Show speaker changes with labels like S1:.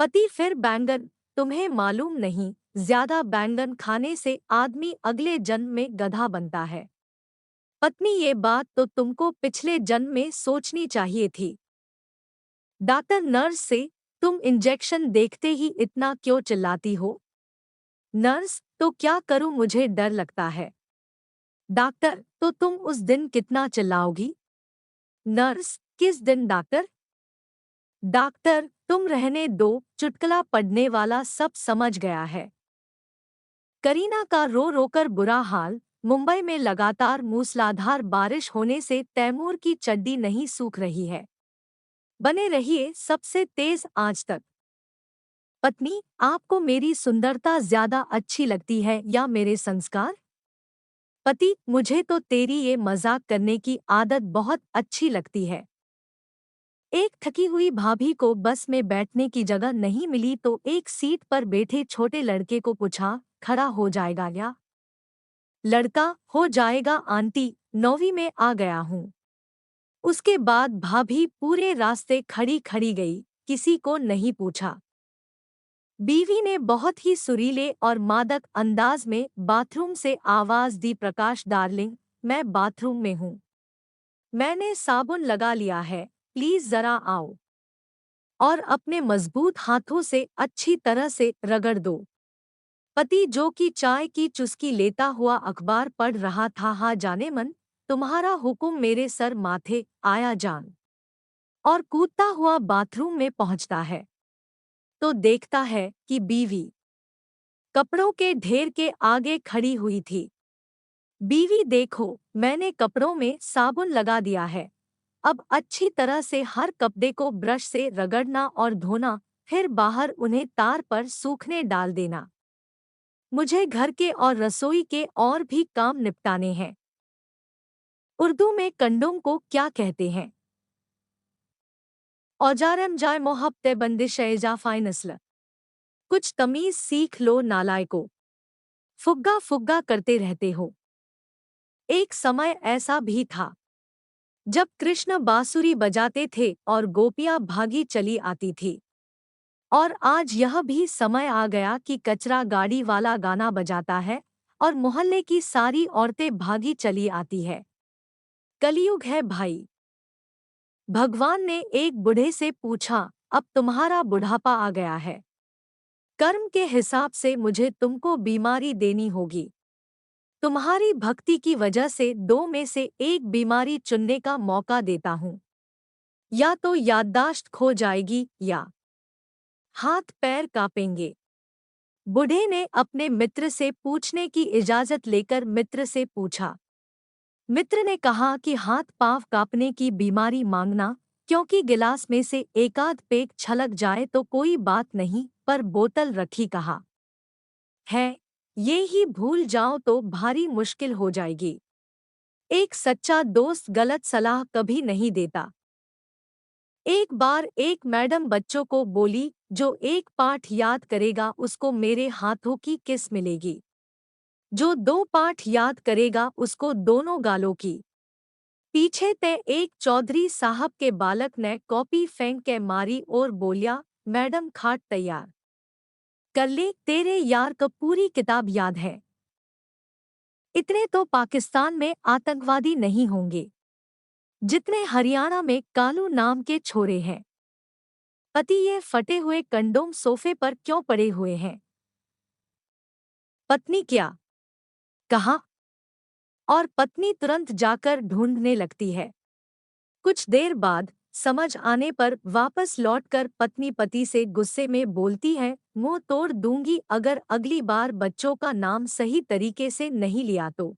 S1: पति फिर बैंगन। तुम्हें मालूम नहीं, ज्यादा बैंगन खाने से आदमी अगले जन्म में गधा बनता है। पत्नी, ये बात तो तुमको पिछले जन्म में सोचनी चाहिए थी। डॉक्टर नर्स से, तुम इंजेक्शन देखते ही इतना क्यों चिल्लाती हो? नर्स, तो क्या करूं, मुझे डर लगता है। डॉक्टर, तो तुम उस दिन कितना चिल्लाओगी? नर्स, किस दिन डॉक्टर? डॉक्टर, तुम रहने दो, चुटकुला पढ़ने वाला सब समझ गया है। करीना का रो रोकर बुरा हाल। मुंबई में लगातार मूसलाधार बारिश होने से तैमूर की चड्डी नहीं सूख रही है। बने रहिए सबसे तेज आंच तक। पत्नी, आपको मेरी सुंदरता ज्यादा अच्छी लगती है या मेरे संस्कार? पति, मुझे तो तेरी ये मजाक करने की आदत बहुत अच्छी लगती है। एक थकी हुई भाभी को बस में बैठने की जगह नहीं मिली तो एक सीट पर बैठे छोटे लड़के को पूछा, खड़ा हो जाएगा क्या? लड़का, हो जाएगा आंटी, 9वीं में आ गया हूँ। उसके बाद भाभी पूरे रास्ते खड़ी खड़ी गई, किसी को नहीं पूछा। बीवी ने बहुत ही सुरीले और मादक अंदाज में बाथरूम से आवाज दी, प्रकाश डार्लिंग, मैं बाथरूम में हूँ। मैंने साबुन लगा लिया है, प्लीज जरा आओ। और अपने मजबूत हाथों से अच्छी तरह से रगड़ दो। पति, जो कि चाय की चुस्की लेता हुआ अखबार पढ़ रहा था, हाँ जाने मन, तुम्हारा हुक्म मेरे सर माथे, आया जान। और कूदता हुआ बाथरूम में पहुंचता है तो देखता है कि बीवी कपड़ों के ढेर के आगे खड़ी हुई थी। बीवी, देखो, मैंने कपड़ों में साबुन लगा दिया है। अब अच्छी तरह से हर कपड़े को ब्रश से रगड़ना और धोना, फिर बाहर उन्हें तार पर सूखने डाल देना। मुझे घर के और रसोई के और भी काम निपटाने हैं। उर्दू में कंडोम को क्या कहते हैं? औजारम जाय मोहब्ते बंदिश एजाफाई नस्ल। कुछ तमीज सीख लो नालायको। फुग्गा फुग्गा करते रहते हो। एक समय ऐसा भी था जब कृष्ण बांसुरी बजाते थे और गोपियां भागी चली आती थी। और आज यह भी समय आ गया कि कचरा गाड़ी वाला गाना बजाता है और मोहल्ले की सारी औरतें भागी चली आती है। कलयुग है भाई। भगवान ने एक बूढ़े से पूछा, अब तुम्हारा बुढ़ापा आ गया है, कर्म के हिसाब से मुझे तुमको बीमारी देनी होगी। तुम्हारी भक्ति की वजह से दो में से एक बीमारी चुनने का मौका देता हूँ। या तो याददाश्त खो जाएगी या हाथ पैर कांपेंगे। बूढ़े ने अपने मित्र से पूछने की इजाजत लेकर मित्र से पूछा। मित्र ने कहा कि हाथ पांव कांपने की बीमारी मांगना, क्योंकि गिलास में से एकाध पेग छलक जाए तो कोई बात नहीं, पर बोतल रखी कहा है, ये ही भूल जाओ तो भारी मुश्किल हो जाएगी। एक सच्चा दोस्त गलत सलाह कभी नहीं देता। एक बार एक मैडम बच्चों को बोली, जो एक पाठ याद करेगा उसको मेरे हाथों की किस मिलेगी। जो दो पाठ याद करेगा उसको दोनों गालों की। पीछे ते एक चौधरी साहब के बालक ने कॉपी फेंक के मारी और बोलिया, मैडम खाट तैयार कर ले, तेरे यार को पूरी किताब याद है। इतने तो पाकिस्तान में आतंकवादी नहीं होंगे जितने हरियाणा में कालू नाम के छोरे हैं। पति, ये फटे हुए कंडोम सोफे पर क्यों पड़े हुए हैं? पत्नी, क्या कहा? और पत्नी तुरंत जाकर ढूंढने लगती है। कुछ देर बाद समझ आने पर वापस लौटकर पत्नी पति से गुस्से में बोलती है, मुंह तोड़ दूंगी अगर अगली बार बच्चों का नाम सही तरीके से नहीं लिया तो।